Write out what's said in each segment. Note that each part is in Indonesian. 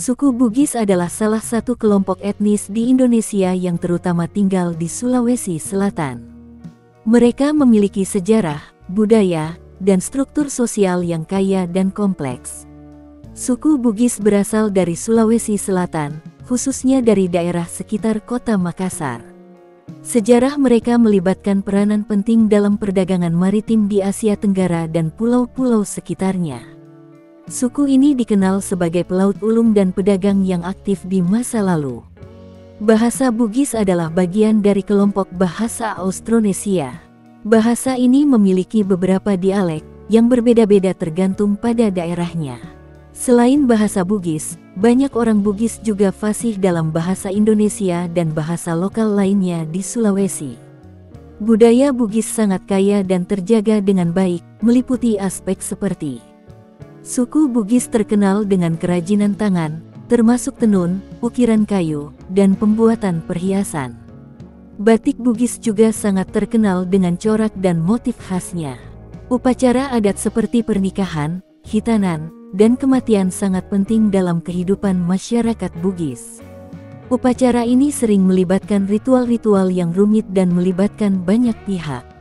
Suku Bugis adalah salah satu kelompok etnis di Indonesia yang terutama tinggal di Sulawesi Selatan. Mereka memiliki sejarah, budaya, dan struktur sosial yang kaya dan kompleks. Suku Bugis berasal dari Sulawesi Selatan, khususnya dari daerah sekitar kota Makassar. Sejarah mereka melibatkan peranan penting dalam perdagangan maritim di Asia Tenggara dan pulau-pulau sekitarnya. Suku ini dikenal sebagai pelaut ulung dan pedagang yang aktif di masa lalu. Bahasa Bugis adalah bagian dari kelompok bahasa Austronesia. Bahasa ini memiliki beberapa dialek yang berbeda-beda tergantung pada daerahnya. Selain bahasa Bugis, banyak orang Bugis juga fasih dalam bahasa Indonesia dan bahasa lokal lainnya di Sulawesi. Budaya Bugis sangat kaya dan terjaga dengan baik, meliputi aspek seperti suku Bugis terkenal dengan kerajinan tangan, termasuk tenun, ukiran kayu, dan pembuatan perhiasan. Batik Bugis juga sangat terkenal dengan corak dan motif khasnya. Upacara adat seperti pernikahan, khitanan, dan kematian sangat penting dalam kehidupan masyarakat Bugis. Upacara ini sering melibatkan ritual-ritual yang rumit dan melibatkan banyak pihak.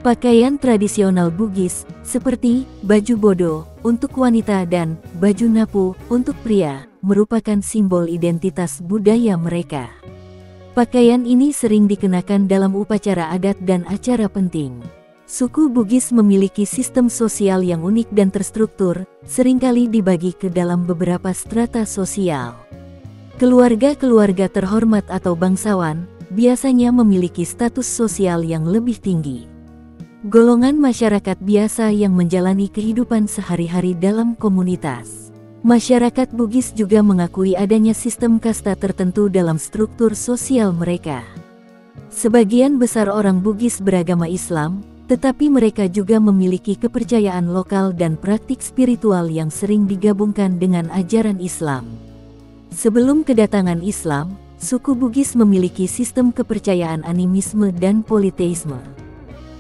Pakaian tradisional Bugis, seperti baju bodo untuk wanita dan baju napu untuk pria, merupakan simbol identitas budaya mereka. Pakaian ini sering dikenakan dalam upacara adat dan acara penting. Suku Bugis memiliki sistem sosial yang unik dan terstruktur, seringkali dibagi ke dalam beberapa strata sosial. Keluarga-keluarga terhormat atau bangsawan biasanya memiliki status sosial yang lebih tinggi. Golongan masyarakat biasa yang menjalani kehidupan sehari-hari dalam komunitas. Masyarakat Bugis juga mengakui adanya sistem kasta tertentu dalam struktur sosial mereka. Sebagian besar orang Bugis beragama Islam, tetapi mereka juga memiliki kepercayaan lokal dan praktik spiritual yang sering digabungkan dengan ajaran Islam. Sebelum kedatangan Islam, suku Bugis memiliki sistem kepercayaan animisme dan politeisme.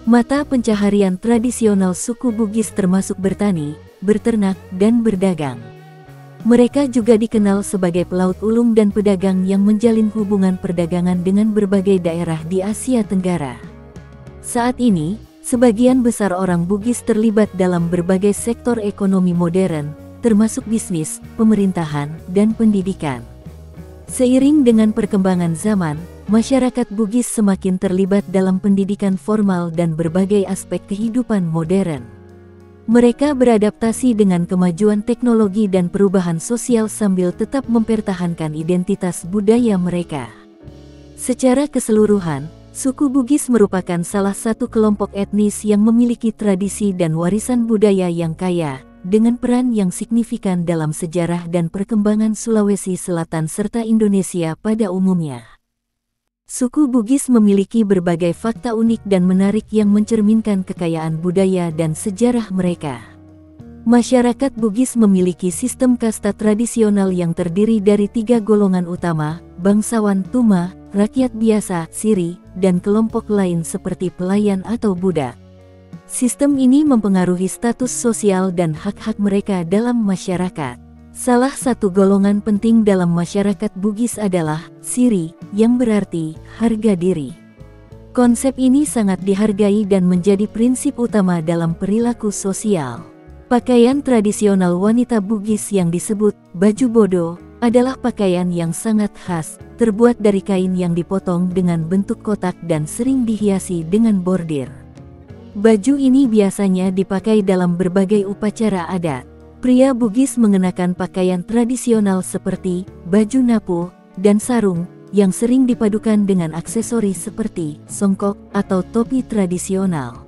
Mata pencaharian tradisional suku Bugis termasuk bertani, berternak, dan berdagang. Mereka juga dikenal sebagai pelaut ulung dan pedagang yang menjalin hubungan perdagangan dengan berbagai daerah di Asia Tenggara. Saat ini, sebagian besar orang Bugis terlibat dalam berbagai sektor ekonomi modern, termasuk bisnis, pemerintahan, dan pendidikan. Seiring dengan perkembangan zaman, masyarakat Bugis semakin terlibat dalam pendidikan formal dan berbagai aspek kehidupan modern. Mereka beradaptasi dengan kemajuan teknologi dan perubahan sosial sambil tetap mempertahankan identitas budaya mereka. Secara keseluruhan, suku Bugis merupakan salah satu kelompok etnis yang memiliki tradisi dan warisan budaya yang kaya, dengan peran yang signifikan dalam sejarah dan perkembangan Sulawesi Selatan serta Indonesia pada umumnya. Suku Bugis memiliki berbagai fakta unik dan menarik yang mencerminkan kekayaan budaya dan sejarah mereka. Masyarakat Bugis memiliki sistem kasta tradisional yang terdiri dari 3 golongan utama, bangsawan Tuma, rakyat biasa, Siri, dan kelompok lain seperti pelayan atau budak. Sistem ini mempengaruhi status sosial dan hak-hak mereka dalam masyarakat. Salah satu golongan penting dalam masyarakat Bugis adalah Siri, yang berarti harga diri. Konsep ini sangat dihargai dan menjadi prinsip utama dalam perilaku sosial. Pakaian tradisional wanita Bugis yang disebut baju bodo adalah pakaian yang sangat khas, terbuat dari kain yang dipotong dengan bentuk kotak dan sering dihiasi dengan bordir. Baju ini biasanya dipakai dalam berbagai upacara adat. Pria Bugis mengenakan pakaian tradisional seperti baju napu dan sarung, yang sering dipadukan dengan aksesoris seperti songkok atau topi tradisional.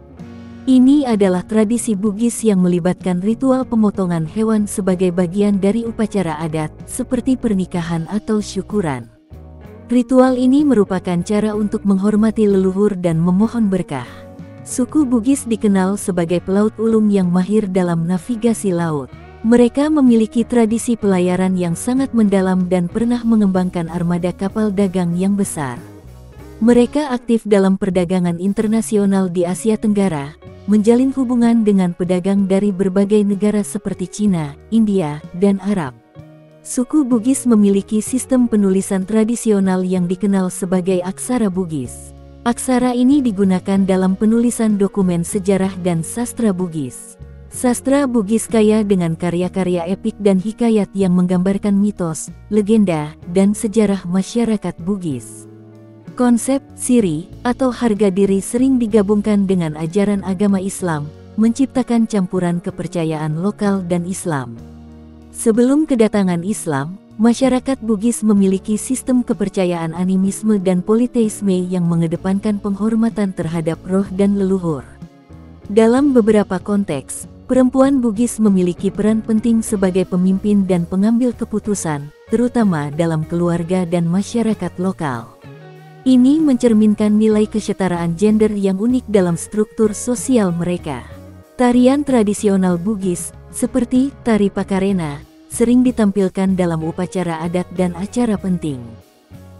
Ini adalah tradisi Bugis yang melibatkan ritual pemotongan hewan sebagai bagian dari upacara adat, seperti pernikahan atau syukuran. Ritual ini merupakan cara untuk menghormati leluhur dan memohon berkah. Suku Bugis dikenal sebagai pelaut ulung yang mahir dalam navigasi laut. Mereka memiliki tradisi pelayaran yang sangat mendalam dan pernah mengembangkan armada kapal dagang yang besar. Mereka aktif dalam perdagangan internasional di Asia Tenggara, menjalin hubungan dengan pedagang dari berbagai negara seperti Cina, India, dan Arab. Suku Bugis memiliki sistem penulisan tradisional yang dikenal sebagai aksara Bugis. Aksara ini digunakan dalam penulisan dokumen sejarah dan sastra Bugis. Sastra Bugis kaya dengan karya-karya epik dan hikayat yang menggambarkan mitos, legenda, dan sejarah masyarakat Bugis. Konsep siri atau harga diri sering digabungkan dengan ajaran agama Islam, menciptakan campuran kepercayaan lokal dan Islam. Sebelum kedatangan Islam, masyarakat Bugis memiliki sistem kepercayaan animisme dan politeisme yang mengedepankan penghormatan terhadap roh dan leluhur. Dalam beberapa konteks, perempuan Bugis memiliki peran penting sebagai pemimpin dan pengambil keputusan, terutama dalam keluarga dan masyarakat lokal. Ini mencerminkan nilai kesetaraan gender yang unik dalam struktur sosial mereka. Tarian tradisional Bugis, seperti tari Pakarena, sering ditampilkan dalam upacara adat dan acara penting.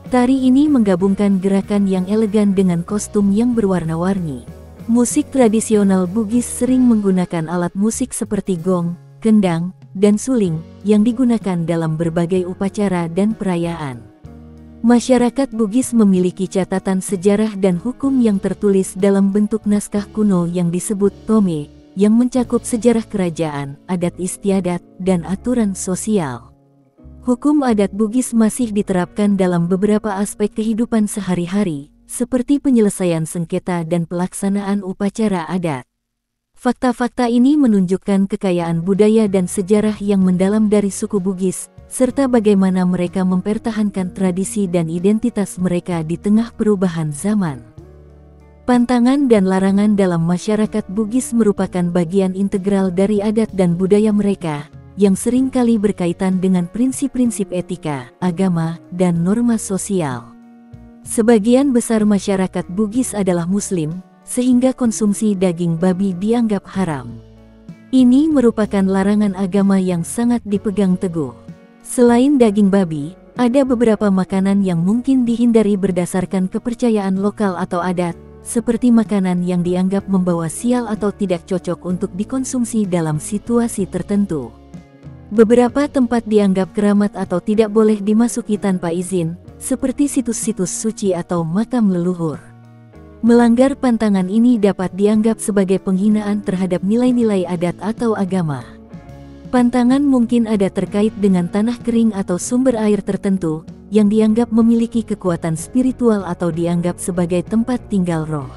Tari ini menggabungkan gerakan yang elegan dengan kostum yang berwarna-warni. Musik tradisional Bugis sering menggunakan alat musik seperti gong, kendang, dan suling, yang digunakan dalam berbagai upacara dan perayaan. Masyarakat Bugis memiliki catatan sejarah dan hukum yang tertulis dalam bentuk naskah kuno yang disebut tome, yang mencakup sejarah kerajaan, adat istiadat, dan aturan sosial. Hukum adat Bugis masih diterapkan dalam beberapa aspek kehidupan sehari-hari, seperti penyelesaian sengketa dan pelaksanaan upacara adat. Fakta-fakta ini menunjukkan kekayaan budaya dan sejarah yang mendalam dari suku Bugis, serta bagaimana mereka mempertahankan tradisi dan identitas mereka di tengah perubahan zaman. Pantangan dan larangan dalam masyarakat Bugis merupakan bagian integral dari adat dan budaya mereka, yang seringkali berkaitan dengan prinsip-prinsip etika, agama, dan norma sosial. Sebagian besar masyarakat Bugis adalah Muslim, sehingga konsumsi daging babi dianggap haram. Ini merupakan larangan agama yang sangat dipegang teguh. Selain daging babi, ada beberapa makanan yang mungkin dihindari berdasarkan kepercayaan lokal atau adat, seperti makanan yang dianggap membawa sial atau tidak cocok untuk dikonsumsi dalam situasi tertentu. Beberapa tempat dianggap keramat atau tidak boleh dimasuki tanpa izin, seperti situs-situs suci atau makam leluhur. Melanggar pantangan ini dapat dianggap sebagai penghinaan terhadap nilai-nilai adat atau agama. Pantangan mungkin ada terkait dengan tanah kering atau sumber air tertentu, yang dianggap memiliki kekuatan spiritual atau dianggap sebagai tempat tinggal roh.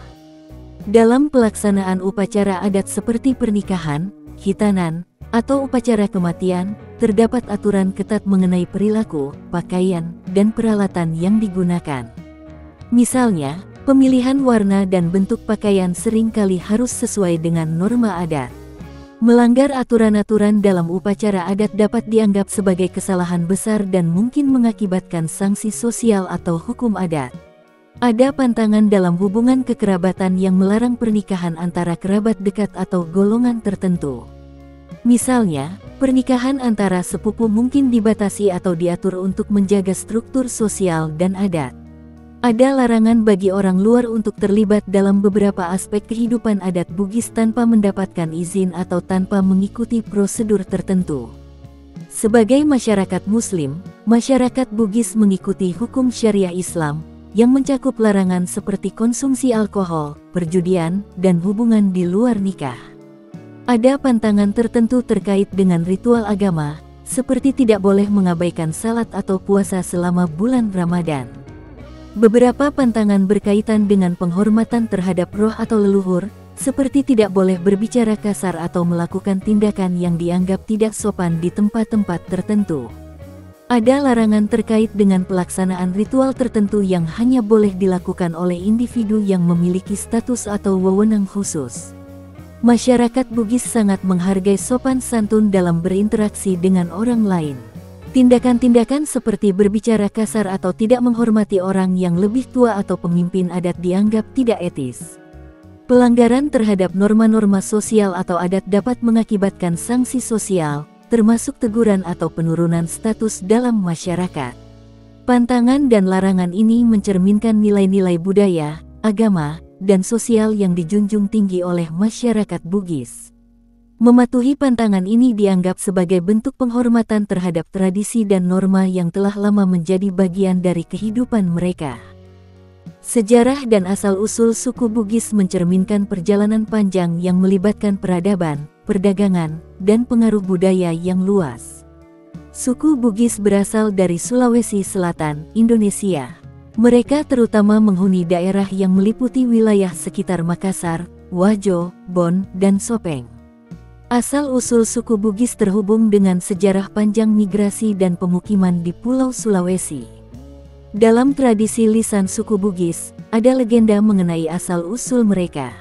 Dalam pelaksanaan upacara adat seperti pernikahan, khitanan, atau upacara kematian, terdapat aturan ketat mengenai perilaku, pakaian, dan peralatan yang digunakan. Misalnya, pemilihan warna dan bentuk pakaian seringkali harus sesuai dengan norma adat. Melanggar aturan-aturan dalam upacara adat dapat dianggap sebagai kesalahan besar dan mungkin mengakibatkan sanksi sosial atau hukum adat. Ada pantangan dalam hubungan kekerabatan yang melarang pernikahan antara kerabat dekat atau golongan tertentu. Misalnya, pernikahan antara sepupu mungkin dibatasi atau diatur untuk menjaga struktur sosial dan adat. Ada larangan bagi orang luar untuk terlibat dalam beberapa aspek kehidupan adat Bugis tanpa mendapatkan izin atau tanpa mengikuti prosedur tertentu. Sebagai masyarakat Muslim, masyarakat Bugis mengikuti hukum syariah Islam, yang mencakup larangan seperti konsumsi alkohol, perjudian, dan hubungan di luar nikah. Ada pantangan tertentu terkait dengan ritual agama, seperti tidak boleh mengabaikan salat atau puasa selama bulan Ramadan. Beberapa pantangan berkaitan dengan penghormatan terhadap roh atau leluhur, seperti tidak boleh berbicara kasar atau melakukan tindakan yang dianggap tidak sopan di tempat-tempat tertentu. Ada larangan terkait dengan pelaksanaan ritual tertentu yang hanya boleh dilakukan oleh individu yang memiliki status atau wewenang khusus. Masyarakat Bugis sangat menghargai sopan santun dalam berinteraksi dengan orang lain. Tindakan-tindakan seperti berbicara kasar atau tidak menghormati orang yang lebih tua atau pemimpin adat dianggap tidak etis. Pelanggaran terhadap norma-norma sosial atau adat dapat mengakibatkan sanksi sosial, termasuk teguran atau penurunan status dalam masyarakat. Pantangan dan larangan ini mencerminkan nilai-nilai budaya, agama, dan sosial yang dijunjung tinggi oleh masyarakat Bugis. Mematuhi pantangan ini dianggap sebagai bentuk penghormatan terhadap tradisi dan norma yang telah lama menjadi bagian dari kehidupan mereka. Sejarah dan asal-usul suku Bugis mencerminkan perjalanan panjang yang melibatkan peradaban, perdagangan, dan pengaruh budaya yang luas. Suku Bugis berasal dari Sulawesi Selatan, Indonesia. Mereka terutama menghuni daerah yang meliputi wilayah sekitar Makassar, Wajo, Bon, dan Sopeng. Asal-usul suku Bugis terhubung dengan sejarah panjang migrasi dan pemukiman di Pulau Sulawesi. Dalam tradisi lisan suku Bugis, ada legenda mengenai asal-usul mereka.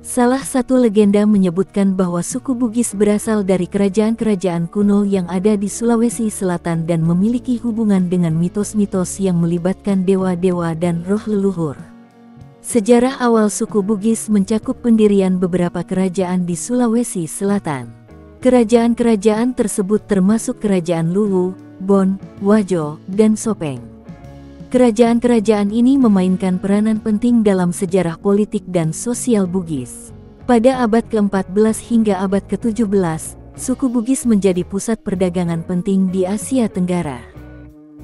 Salah satu legenda menyebutkan bahwa suku Bugis berasal dari kerajaan-kerajaan kuno yang ada di Sulawesi Selatan dan memiliki hubungan dengan mitos-mitos yang melibatkan dewa-dewa dan roh leluhur. Sejarah awal suku Bugis mencakup pendirian beberapa kerajaan di Sulawesi Selatan. Kerajaan-kerajaan tersebut termasuk Kerajaan Luwu, Bon, Wajo, dan Sopeng. Kerajaan-kerajaan ini memainkan peranan penting dalam sejarah politik dan sosial Bugis. Pada abad ke-14 hingga abad ke-17, suku Bugis menjadi pusat perdagangan penting di Asia Tenggara.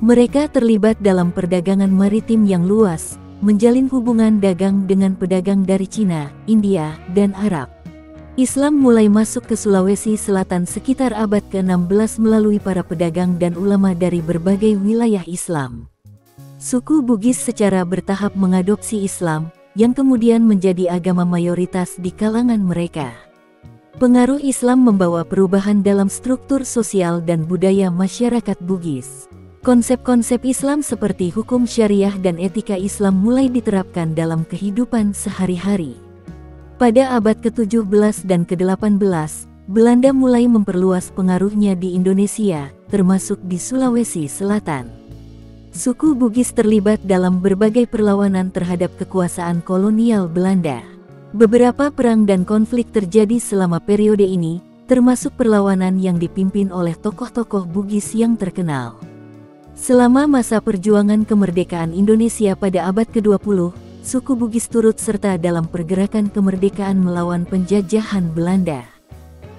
Mereka terlibat dalam perdagangan maritim yang luas, menjalin hubungan dagang dengan pedagang dari Cina, India, dan Arab. Islam mulai masuk ke Sulawesi Selatan sekitar abad ke-16 melalui para pedagang dan ulama dari berbagai wilayah Islam. Suku Bugis secara bertahap mengadopsi Islam, yang kemudian menjadi agama mayoritas di kalangan mereka. Pengaruh Islam membawa perubahan dalam struktur sosial dan budaya masyarakat Bugis. Konsep-konsep Islam seperti hukum syariah dan etika Islam mulai diterapkan dalam kehidupan sehari-hari. Pada abad ke-17 dan ke-18, Belanda mulai memperluas pengaruhnya di Indonesia, termasuk di Sulawesi Selatan. Suku Bugis terlibat dalam berbagai perlawanan terhadap kekuasaan kolonial Belanda. Beberapa perang dan konflik terjadi selama periode ini, termasuk perlawanan yang dipimpin oleh tokoh-tokoh Bugis yang terkenal. Selama masa perjuangan kemerdekaan Indonesia pada abad ke-20, suku Bugis turut serta dalam pergerakan kemerdekaan melawan penjajahan Belanda.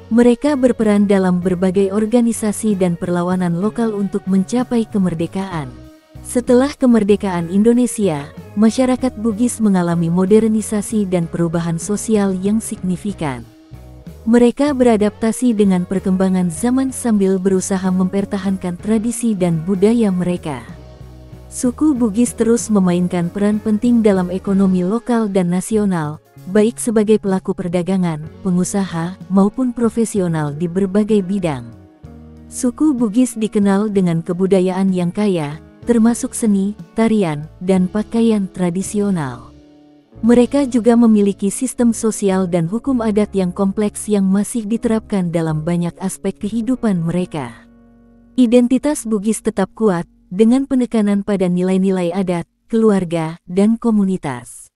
Mereka berperan dalam berbagai organisasi dan perlawanan lokal untuk mencapai kemerdekaan. Setelah kemerdekaan Indonesia, masyarakat Bugis mengalami modernisasi dan perubahan sosial yang signifikan. Mereka beradaptasi dengan perkembangan zaman sambil berusaha mempertahankan tradisi dan budaya mereka. Suku Bugis terus memainkan peran penting dalam ekonomi lokal dan nasional, baik sebagai pelaku perdagangan, pengusaha, maupun profesional di berbagai bidang. Suku Bugis dikenal dengan kebudayaan yang kaya, termasuk seni, tarian, dan pakaian tradisional. Mereka juga memiliki sistem sosial dan hukum adat yang kompleks yang masih diterapkan dalam banyak aspek kehidupan mereka. Identitas Bugis tetap kuat, dengan penekanan pada nilai-nilai adat, keluarga, dan komunitas.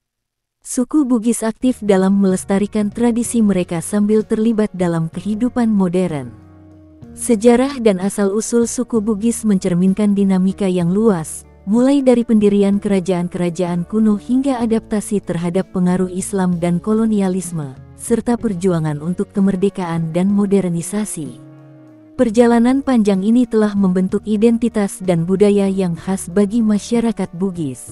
Suku Bugis aktif dalam melestarikan tradisi mereka sambil terlibat dalam kehidupan modern. Sejarah dan asal-usul suku Bugis mencerminkan dinamika yang luas, mulai dari pendirian kerajaan-kerajaan kuno hingga adaptasi terhadap pengaruh Islam dan kolonialisme, serta perjuangan untuk kemerdekaan dan modernisasi. Perjalanan panjang ini telah membentuk identitas dan budaya yang khas bagi masyarakat Bugis.